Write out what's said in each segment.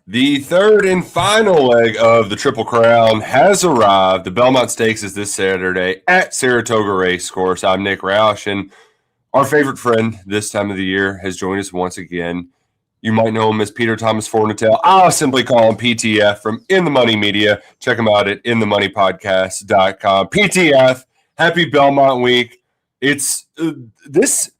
The third and final leg of the Triple Crown has arrived. The Belmont Stakes is this Saturday at Saratoga Race Course. I'm Nick Roush, and our favorite friend this time of the year has joined us once again. You might know him as Peter Thomas Fornatale. I'll simply call him PTF from In the Money Media. Check him out at inthemoneypodcast.com. PTF, happy Belmont week. It's this.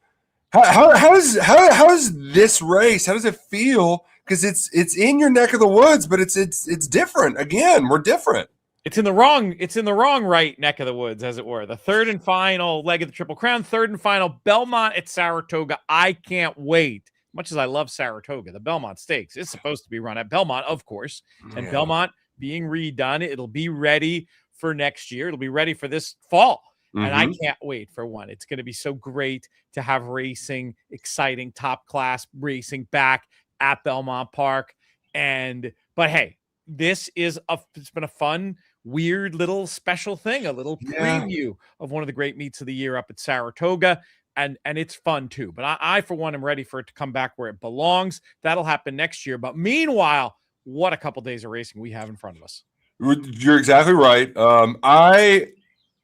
How's this race? How does it feel? Because it's in your neck of the woods, but it's different. Again, we're different. It's in the wrong right neck of the woods, as it were. The third and final leg of the Triple Crown, third and final Belmont at Saratoga. I can't wait. Much as I love Saratoga, the Belmont Stakes is supposed to be run at Belmont, of course. And Belmont being redone, it'll be ready for next year. It'll be ready for this fall. Mm-hmm. And I can't wait for one. It's going to be so great to have racing, exciting, top-class racing back at Belmont Park. But hey, it's been a fun, weird little special thing, a little preview of one of the great meets of the year up at Saratoga. And it's fun too. But I, for one, am ready for it to come back where it belongs. That'll happen next year. But meanwhile, what a couple days of racing we have in front of us. You're exactly right.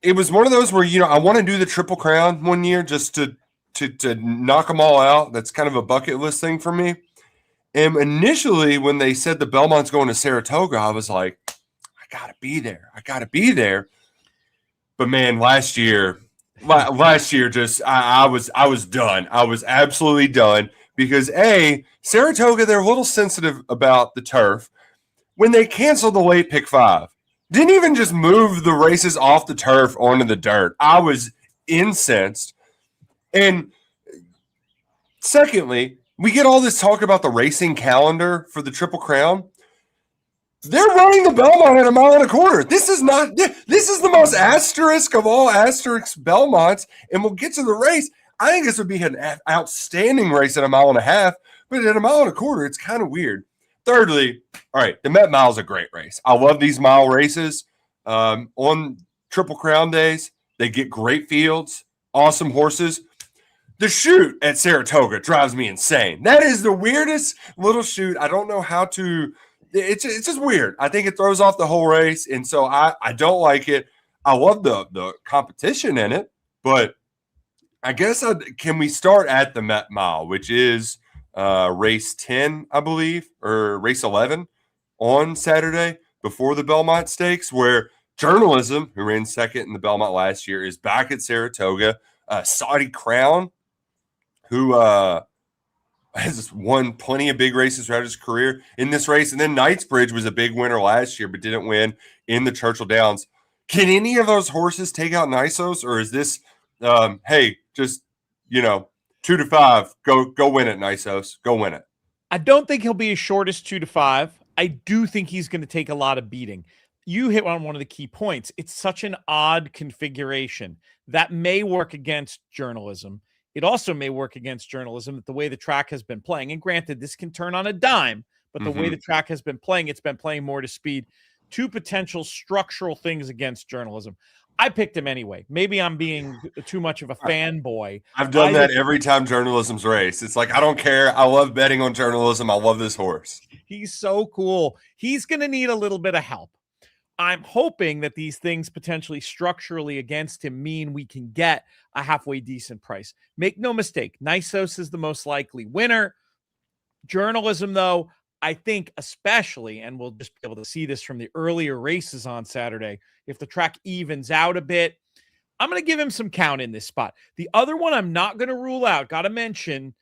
It was one of those where, I want to do the Triple Crown one year just to knock them all out. That's kind of a bucket list thing for me. And initially, when they said the Belmont's going to Saratoga, I was like, I gotta be there. But man, last year, just I was done. I was absolutely done because Saratoga, they're a little sensitive about the turf. When they canceled the late pick 5, didn't even just move the races off the turf onto the dirt. I was incensed. And secondly, we get all this talk about the racing calendar for the Triple Crown. They're running the Belmont at 1.25 miles. This is the most asterisk of all asterisk Belmonts, and we'll get to the race. I think this would be an outstanding race at 1.5 miles, but at 1.25 miles, it's kind of weird. Thirdly, all right, the Met Mile is a great race. I love these mile races. On Triple Crown days, they get great fields, awesome horses. The chute at Saratoga drives me insane. That is the weirdest little chute. I don't know how to – it's just weird. I think it throws off the whole race, and so I don't like it. I love the competition in it, but I guess can we start at the Met Mile, which is race 10, I believe, or race 11 on Saturday before the Belmont Stakes, where Journalism, who ran second in the Belmont last year, is back at Saratoga. Saudi Crown, who has won plenty of big races throughout his career in this race. And then Knightsbridge was a big winner last year, but didn't win in the Churchill Downs. Can any of those horses take out Nysos, or is this, just, 2 to 5, go win it, Nysos, go win it? I don't think he'll be as short as 2 to 5. I do think he's going to take a lot of beating. You hit on one of the key points. It's such an odd configuration that may work against Journalism. It also may work against Journalism that the way the track has been playing, and granted, this can turn on a dime, but the way the track has been playing, it's been playing more to speed. Two potential structural things against Journalism. I picked him anyway. Maybe I'm being too much of a fanboy. I've done that every time Journalism's race. It's like, I don't care. I love betting on Journalism. I love this horse. He's so cool. He's going to need a little bit of help. I'm hoping that these things potentially structurally against him mean we can get a halfway decent price. Make no mistake, Nysos is the most likely winner. Journalism, though, I think especially, and we'll just be able to see this from the earlier races on Saturday, if the track evens out a bit, I'm going to give him some count in this spot. The other one I'm not going to rule out, got to mention,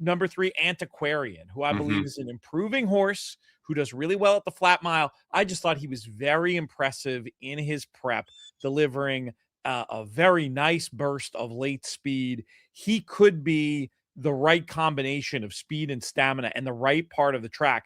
number 3, Antiquarian, who I believe is an improving horse, who does really well at the flat mile. I just thought he was very impressive in his prep, delivering a very nice burst of late speed. He could be the right combination of speed and stamina and the right part of the track,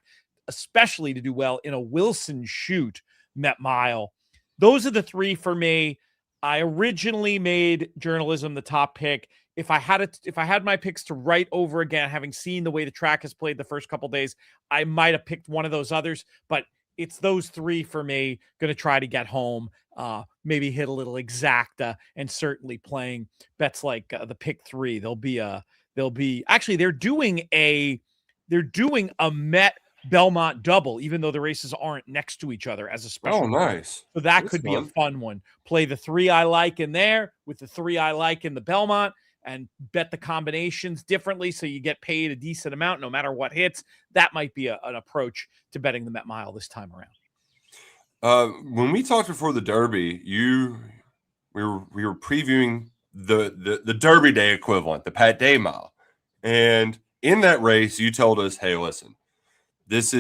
especially to do well in a Wilson chute Met Mile. Those are the 3 for me. I originally made Journalism the top pick. If I had my picks to write over again, having seen the way the track has played the first couple days, I might have picked one of those others, but it's those 3 for me. Going to try to get home, maybe hit a little exacta, and certainly playing bets like the pick 3. They're doing a Met Belmont double, even though the races aren't next to each other as a special. Oh, nice. So that That's could be a fun. fun one. Play the 3 I like in there with the 3 I like in the Belmont and bet the combinations differently so you get paid a decent amount no matter what hits. That might be an approach to betting the Met Mile this time around. When we talked before the Derby, we were previewing the Derby Day equivalent, the Pat Day Mile, and in that race, you told us, "Hey, listen, it's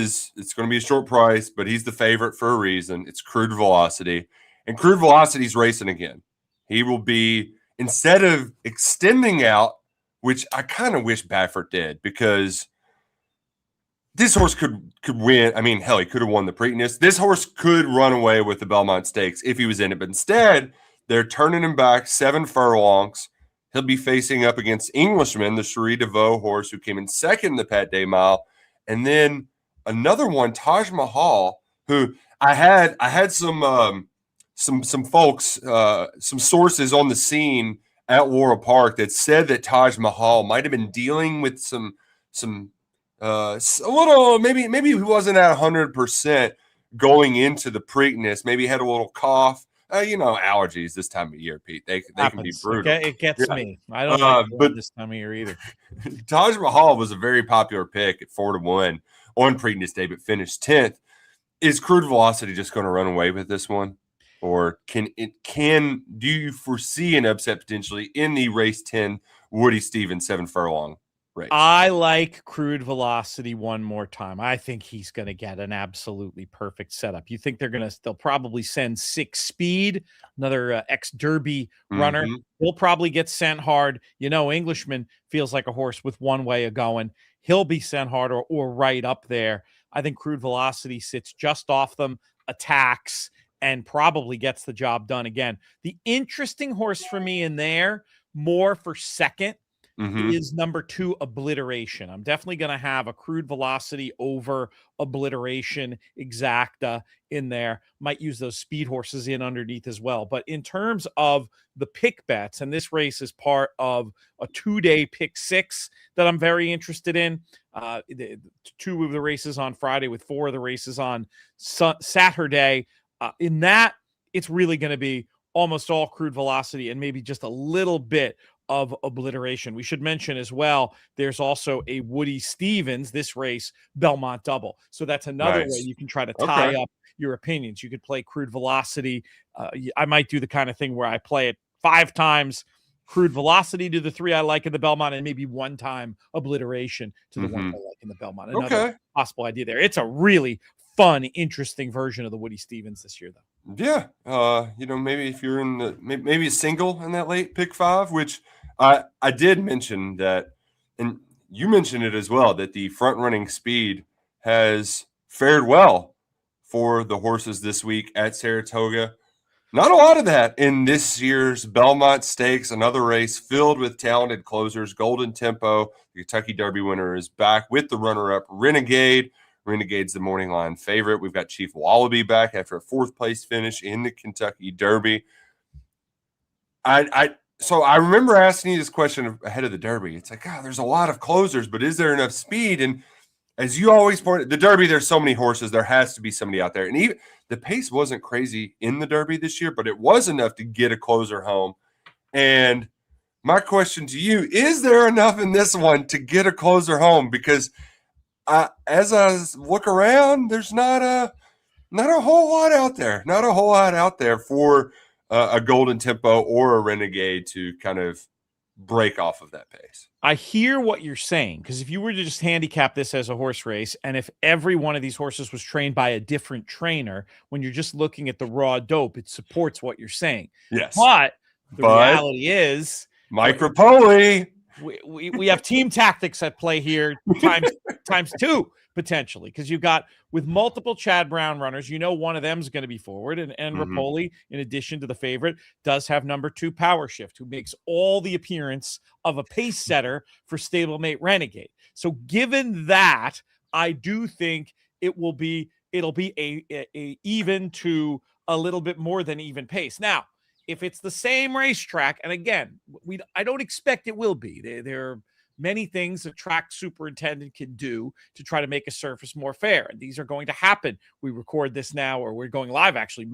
going to be a short price, but he's the favorite for a reason. It's Crude Velocity, and Crude Velocity's racing again. He will be, instead of extending out, which I kind of wish Baffert did, because this horse could win. I mean, hell, he could have won the Preakness. This horse could run away with the Belmont Stakes if he was in it, but instead they're turning him back 7 furlongs. He'll be facing up against Englishman, the Cherie DeVaux horse, who came in second in the Pat Day Mile, and then another one, Taj Mahal, who I had some folks, some sources on the scene at Laurel Park that said that Taj Mahal might have been dealing with some a little, maybe he wasn't at 100% going into the Preakness. Maybe he had a little cough. Allergies this time of year, Pete. They can be brutal. It gets me. I don't like but this time of year either. Taj Mahal was a very popular pick at 4-1 on Preakness Day, but finished 10th. Is Crude Velocity just going to run away with this one? Or do you foresee an upset potentially in the race 10 Woody Stevens 7 furlong race? I like Crude Velocity one more time. I think he's going to get an absolutely perfect setup. You think they'll probably send 6 Speed, another ex-Derby runner. He'll probably get sent hard. Englishman feels like a horse with one way of going. He'll be sent hard or right up there. I think Crude Velocity sits just off them, attacks, and probably gets the job done again. The interesting horse for me in there, more for second, is number 2, Obliteration. I'm definitely going to have a Crude Velocity over Obliteration Exacta in there. Might use those speed horses in underneath as well. But in terms of the pick bets, and this race is part of a 2-day pick 6 that I'm very interested in. 2 of the races on Friday with 4 of the races on Saturday. In that, it's really going to be almost all Crude Velocity and maybe just a little bit of Obliteration. We should mention as well, there's also a Woody Stevens, this race, Belmont double. So that's another way you can try to tie up your opinions. You could play Crude Velocity. I might do the kind of thing where I play it 5 times, Crude Velocity to the 3 I like in the Belmont, and maybe 1 time Obliteration to the 1 I like in the Belmont. Another possible idea there. It's a really fun, interesting version of the Woody Stevens this year, though. Yeah. Maybe if you're in maybe a single in that late pick 5, which I did mention that, and you mentioned it as well, that the front running Speed has fared well for the horses this week at Saratoga. Not a lot of that in this year's Belmont Stakes, another race filled with talented closers. Golden Tempo, the Kentucky Derby winner, is back with the runner-up Renegade. Renegade's the morning line favorite. We've got Chief Wallaby back after a 4th place finish in the Kentucky Derby. So I remember asking you this question ahead of the Derby. It's like, there's a lot of closers, but is there enough speed? And as you always pointed, the Derby, there's so many horses. There has to be somebody out there. And even the pace wasn't crazy in the Derby this year, but it was enough to get a closer home. And my question to you, is there enough in this one to get a closer home? Because as I look around, there's not a whole lot out there. Not a whole lot out there for a Golden Tempo or a Renegade to kind of break off of that pace. I hear what you're saying, because if you were to just handicap this as a horse race, and if every one of these horses was trained by a different trainer, when you're just looking at the raw dope, it supports what you're saying. Yes. But the reality is, Mike Rapoli. We have team tactics at play here times 2 potentially, because you've got, with multiple Chad Brown runners, one of them is going to be forward, and Rapoli, in addition to the favorite, does have number 2 Power Shift, who makes all the appearance of a pace setter for stablemate Renegade. So given that, I do think it'll be a even to a little bit more than even pace. Now, if it's the same racetrack, and again, I don't expect it will be. They're many things a track superintendent can do to try to make a surface more fair. And these are going to happen. We record this now, or we're going live actually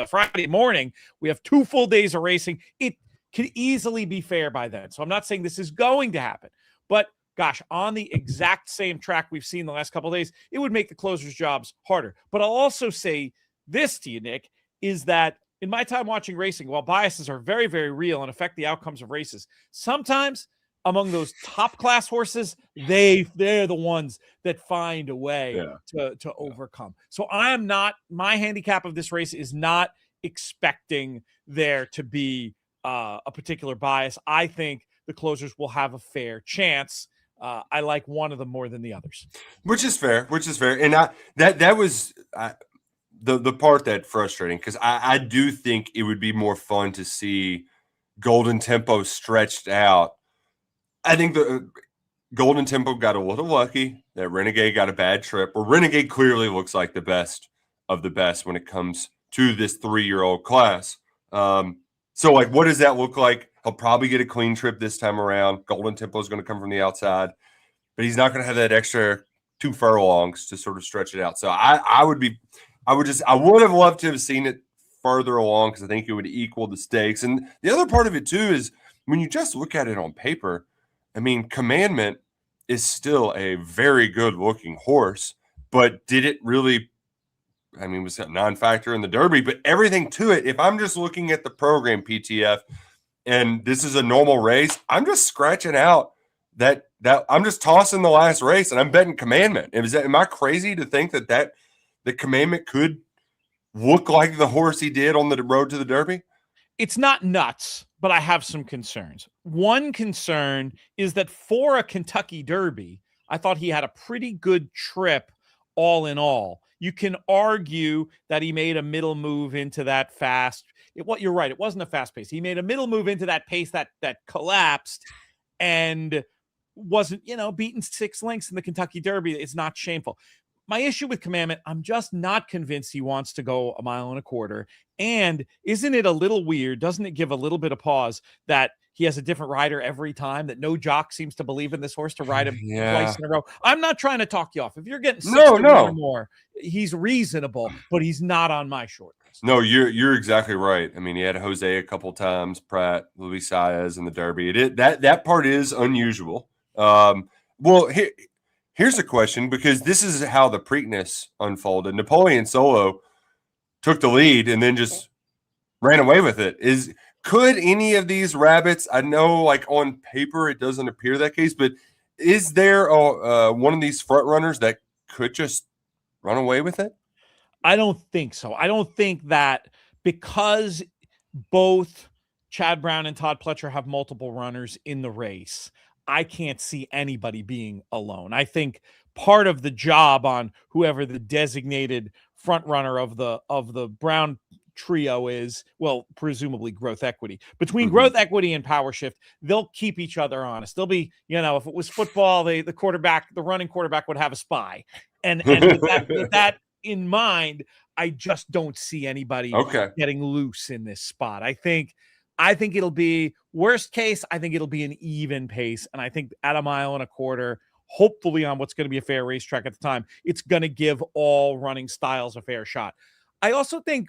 Friday morning. We have 2 full days of racing. It could easily be fair by then. So I'm not saying this is going to happen, but gosh, on the exact same track we've seen the last couple of days, it would make the closers' jobs harder. But I'll also say this to you, Nick, is that in my time watching racing, while biases are very, very real and affect the outcomes of races, sometimes among those top class horses, they're the ones that find a way to overcome. So my handicap of this race is not expecting there to be a particular bias. I think the closers will have a fair chance. I like one of them more than the others, which is fair. And that was the part that frustrating, because I do think it would be more fun to see Golden Tempo stretched out. I think the Golden Tempo got a little lucky that Renegade got a bad trip, where Renegade clearly looks like the best of the best when it comes to this 3-year-old class. So, like, what does that look like? He'll probably get a clean trip this time around. Golden Tempo is going to come from the outside, but he's not going to have that extra 2 furlongs to sort of stretch it out. So I would have loved to have seen it further along, because I think it would equal the stakes. And the other part of it too is when you just look at it on paper, I mean, Commandment is still a very good looking horse, but did it really, I mean, was a non-factor in the Derby, but everything to it, if I'm just looking at the program, PTF, and this is a normal race, I'm just scratching out that I'm just tossing the last race and I'm betting Commandment. Am I crazy to think that the Commandment could look like the horse he did on the road to the Derby? It's not nuts, but I have some concerns. One concern is that for a Kentucky Derby, I thought he had a pretty good trip all in all. You can argue that he made a middle move into that fast. You're right. It wasn't a fast pace. He made a middle move into that pace that collapsed and wasn't, beaten 6 lengths in the Kentucky Derby. It's not shameful. My issue with Commandment, I'm just not convinced he wants to go 1.25 miles. And isn't it a little weird? Doesn't it give a little bit of pause that he has a different rider every time, that no jock seems to believe in this horse to ride him twice in a row? I'm not trying to talk you off. If you're getting 6 to 1 or more, he's reasonable, but he's not on my short list. No, you're exactly right. I mean, he had Jose a couple times, Pratt, Luis Saez in the Derby. That part is unusual. Here's a question, because this is how the Preakness unfolded. Napoleon Solo took the lead and then just ran away with it. Could any of these rabbits, I know like on paper it doesn't appear that case, but is there one of these front runners that could just run away with it? I don't think so. I don't think that, because both Chad Brown and Todd Pletcher have multiple runners in the race, I can't see anybody being alone. I think part of the job on whoever the designated front runner of the Brown trio is, well, presumably Growth Equity. Between Growth Equity and Power Shift, they'll keep each other honest. They'll be, if it was football, the running quarterback would have a spy. And with that in mind, I just don't see anybody getting loose in this spot. I think it'll be, worst case, I think it'll be an even pace. And I think at 1.25 miles, hopefully on what's going to be a fair racetrack at the time, it's going to give all running styles a fair shot. I also think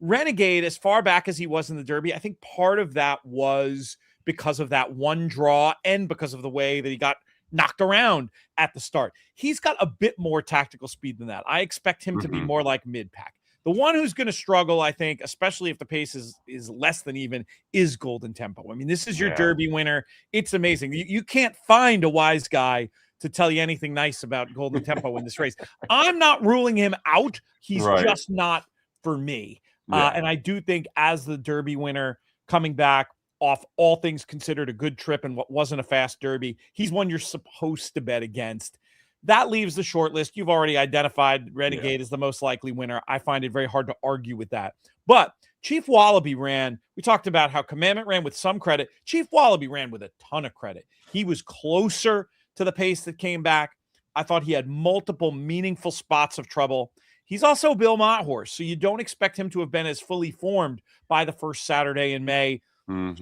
Renegade, as far back as he was in the Derby, I think part of that was because of that one draw and because of the way that he got knocked around at the start. He's got a bit more tactical speed than that. I expect him to be more like mid-pack. The one who's going to struggle, I think, especially if the pace is less than even, is Golden Tempo. I mean, this is your Derby winner. It's amazing. You can't find a wise guy to tell you anything nice about Golden Tempo in this race. I'm not ruling him out. He's just not for me. And I do think as the Derby winner coming back off all things considered a good trip and what wasn't a fast Derby, he's one you're supposed to bet against. That leaves the short list. You've already identified Renegade as the most likely winner. I find it very hard to argue with that. But Chief Wallaby ran. We talked about how Commandment ran with some credit. Chief Wallaby ran with a ton of credit. He was closer to the pace that came back. I thought he had multiple meaningful spots of trouble. He's also a Belmont horse, so you don't expect him to have been as fully formed by the first Saturday in May.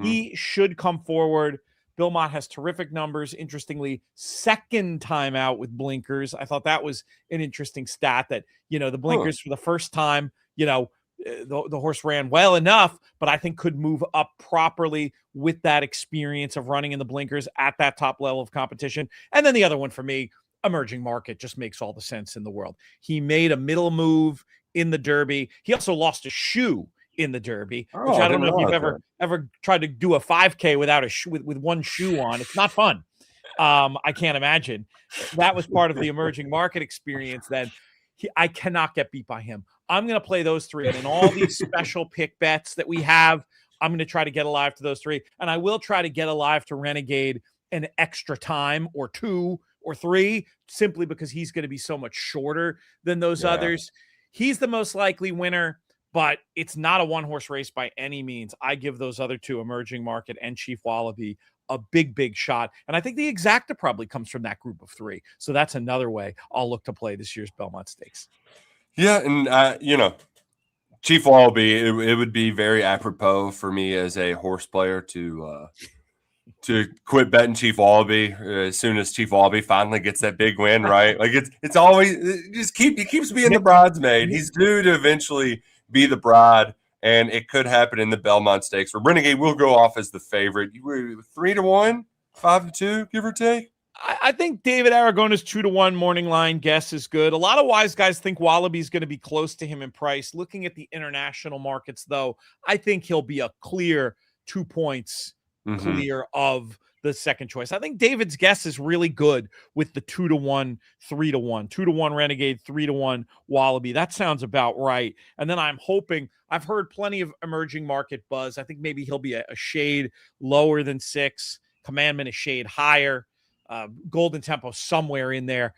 He should come forward. Belmont has terrific numbers. Interestingly, second time out with blinkers. I thought that was an interesting stat that, the blinkers for the first time, the horse ran well enough, but I think could move up properly with that experience of running in the blinkers at that top level of competition. And then the other one for me, Emerging Market, just makes all the sense in the world. He made a middle move in the Derby. He also lost a shoe in the Derby, which I don't know if you've ever tried to do a 5K without a shoe, with one shoe on. It's not fun. I can't imagine. That was part of the Emerging Market experience. Then I cannot get beat by him. I'm going to play those three. And in all these special pick bets that we have, I'm going to try to get alive to those three. And I will try to get alive to Renegade an extra time or 2 or 3, simply because he's going to be so much shorter than those others. He's the most likely winner, but it's not a one-horse race by any means. I give those other two, Emerging Market and Chief Wallaby, a big, big shot. And I think the exacta probably comes from that group of 3. So that's another way I'll look to play this year's Belmont Stakes. Yeah, and, Chief Wallaby, it would be very apropos for me as a horse player to quit betting Chief Wallaby as soon as Chief Wallaby finally gets that big win, right? Like it's always he keeps being the bridesmaid. He's due to eventually be the bride, and it could happen in the Belmont Stakes where Renegade will go off as the favorite. You were 3-1, 5-2, give or take. I think David Aragona's 2-1 morning line guess is good. A lot of wise guys think Wallaby's going to be close to him in price. Looking at the international markets, though, I think he'll be a clear 2 points clear of the second choice. I think David's guess is really good with the 2-1, 3-1, 2-1 Renegade, 3-1 Wallaby. That sounds about right. And then I'm hoping, I've heard plenty of Emerging Market buzz. I think maybe he'll be a shade lower than 6, Commandment a shade higher, Golden Tempo somewhere in there.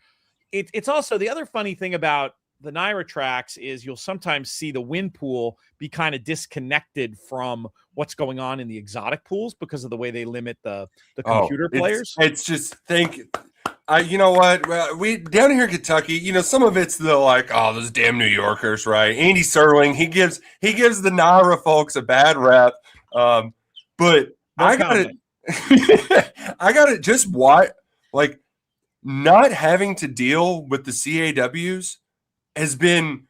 It's also the other funny thing about the Naira tracks is you'll sometimes see the win pool be kind of disconnected from what's going on in the exotic pools because of the way they limit the computer players. It's just you know what? We down here in Kentucky, some of it's those damn New Yorkers, right? Andy Serling, he gives the Naira folks a bad rep. But I got it. Just what, not having to deal with the CAWs has been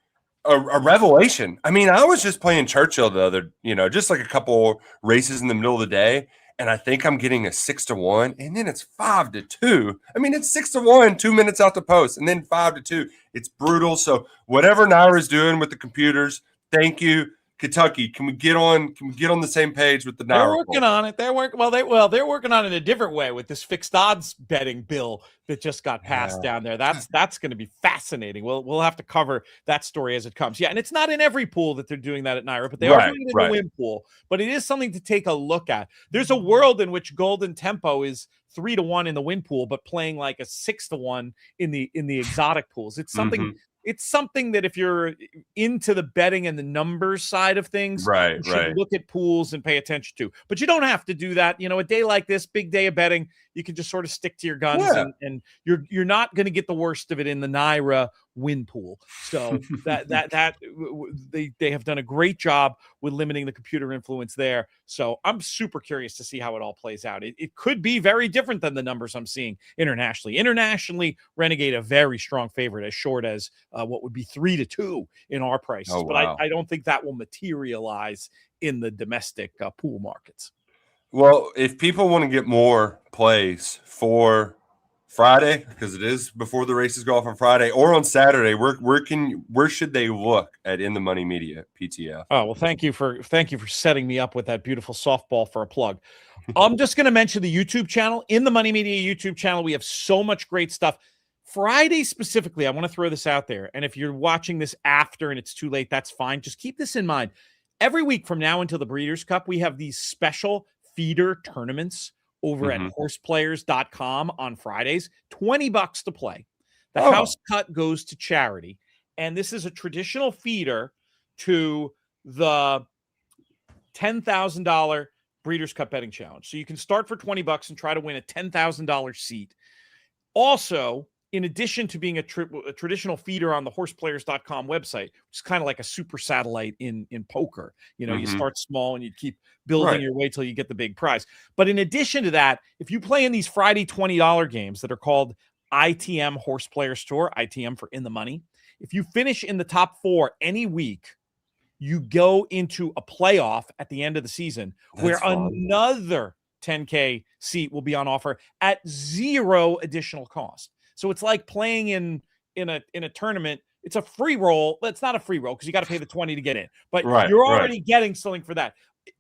a revelation. I mean, I was just playing Churchill the other, just like a couple races in the middle of the day, and I think I'm getting a 6-1, and then it's 5-2. I mean, it's 6-1, 2 minutes out the post, and then 5-2. It's brutal. So whatever Naira's doing with the computers, thank you, Kentucky. Can we get on the same page with the Naira? They're working on it. They're working on it a different way with this fixed odds betting bill that just got passed down there. That's going to be fascinating. We'll have to cover that story as it comes. Yeah, and it's not in every pool that they're doing that at Naira, but they are doing it in the win pool. But it is something to take a look at. There's a world in which Golden Tempo is 3-1 in the win pool, but playing like a 6-1 in the exotic pools. It's something. It's something that if you're into the betting and the numbers side of things, you should look at pools and pay attention to. But you don't have to do that. A day like this, big day of betting, you can just sort of stick to your guns, and you're not going to get the worst of it in the Naira win pool. So they have done a great job with limiting the computer influence there. So I'm super curious to see how it all plays out. It could be very different than the numbers I'm seeing internationally. Internationally, Renegade a very strong favorite, as short as what would be 3-2 in our prices. But I don't think that will materialize in the domestic pool markets. Well, if people want to get more plays for Friday, because it is before the races go off on Friday, or on Saturday, where should they look at In the Money Media PTF? Oh, well, thank you for setting me up with that beautiful softball for a plug. I'm just going to mention the YouTube channel, In the Money Media YouTube channel. We have so much great stuff. Friday specifically, I want to throw this out there. And if you're watching this after and it's too late, that's fine. Just keep this in mind. Every week from now until the Breeders' Cup, we have these special feeder tournaments over at horseplayers.com on Fridays, $20 to play. The house cut goes to charity. And this is a traditional feeder to the $10,000 Breeders' Cup betting challenge. So you can start for $20 and try to win a $10,000 seat. Also, in addition to being a traditional feeder on the horseplayers.com website, which is kind of like a super satellite in poker. You start small and you keep building your way till you get the big prize. But in addition to that, if you play in these Friday $20 games that are called ITM Horse Players Tour, ITM for In the Money, if you finish in the top 4 any week, you go into a playoff at the end of the season. That's where fun. Another 10K seat will be on offer at 0 additional cost. So it's like playing in a tournament. It's a free roll. It's not a free roll because you got to pay the 20 to get in, but you're already getting something for that.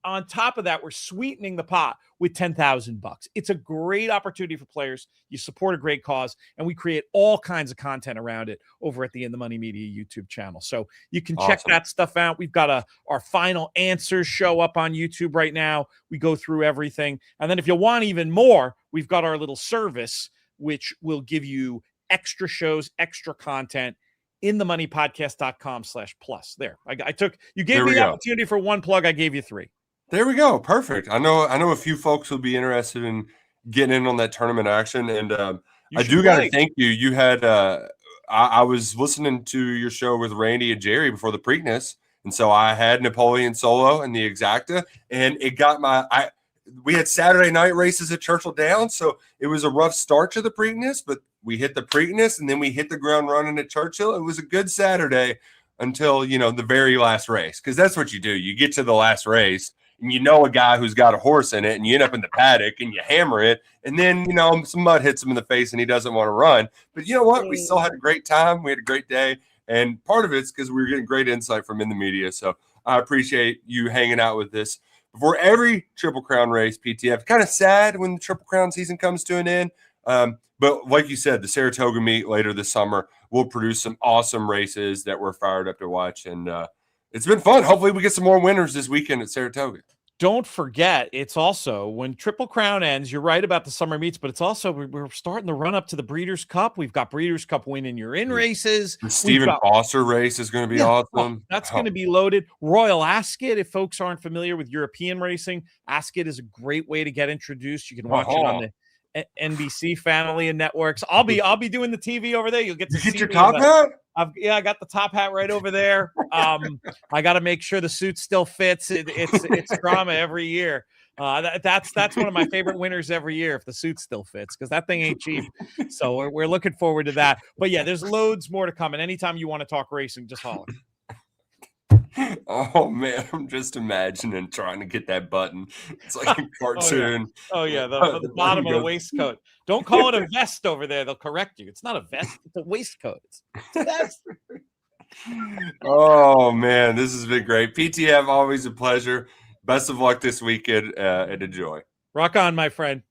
On top of that, we're sweetening the pot with $10,000. It's a great opportunity for players. You support a great cause, and we create all kinds of content around it over at the In the Money Media YouTube channel. So you can check that stuff out. We've got our final answers show up on YouTube right now. We go through everything. And then if you want even more, we've got our little service, which will give you extra shows, extra content. InTheMoneyPodcast.com/plus. There. You gave me the opportunity for 1 plug. I gave you 3. There we go. Perfect. I know a few folks will be interested in getting in on that tournament action. And I do got to thank you. You had I was listening to your show with Randy and Jerry before the Preakness. And so I had Napoleon Solo and the Exacta, and it got we had Saturday night races at Churchill Downs. So it was a rough start to the Preakness, but we hit the Preakness and then we hit the ground running at Churchill. It was a good Saturday until, the very last race. Cause that's what you do. You get to the last race and a guy who's got a horse in it and you end up in the paddock and you hammer it. And then, some mud hits him in the face and he doesn't want to run, but you know what? We still had a great time. We had a great day. And part of it's because we were getting great insight from In the Media. So I appreciate you hanging out with this before every Triple Crown race. PTF, kind of sad when the Triple Crown season comes to an end. But like you said, the Saratoga meet later this summer will produce some awesome races that we're fired up to watch. And it's been fun. Hopefully we get some more winners this weekend at Saratoga. Don't forget, it's also when Triple Crown ends, you're right about the summer meets, but it's also we're starting the run up to the Breeders' Cup. We've got Breeders' Cup win in your in races. The Stephen Foster race is going to be awesome. That's going to be loaded. Royal Ascot, if folks aren't familiar with European racing, Ascot is a great way to get introduced. You can watch it on the NBC family and networks. I'll be doing the TV over there. You'll get to see your top hat. I got the top hat right over there. I got to make sure the suit still fits. It's drama every year. That's one of my favorite winners every year if the suit still fits, because that thing ain't cheap. So we're looking forward to that. But yeah, there's loads more to come. And anytime you want to talk racing, just holler. Oh man, I'm just imagining trying to get that button. It's like a cartoon. The bottom of the waistcoat. Don't call it a vest over there. They'll correct you. It's not a vest. It's a waistcoat. It's a vest. Oh man, this has been great. PTF, always a pleasure. Best of luck this weekend and enjoy. Rock on, my friend.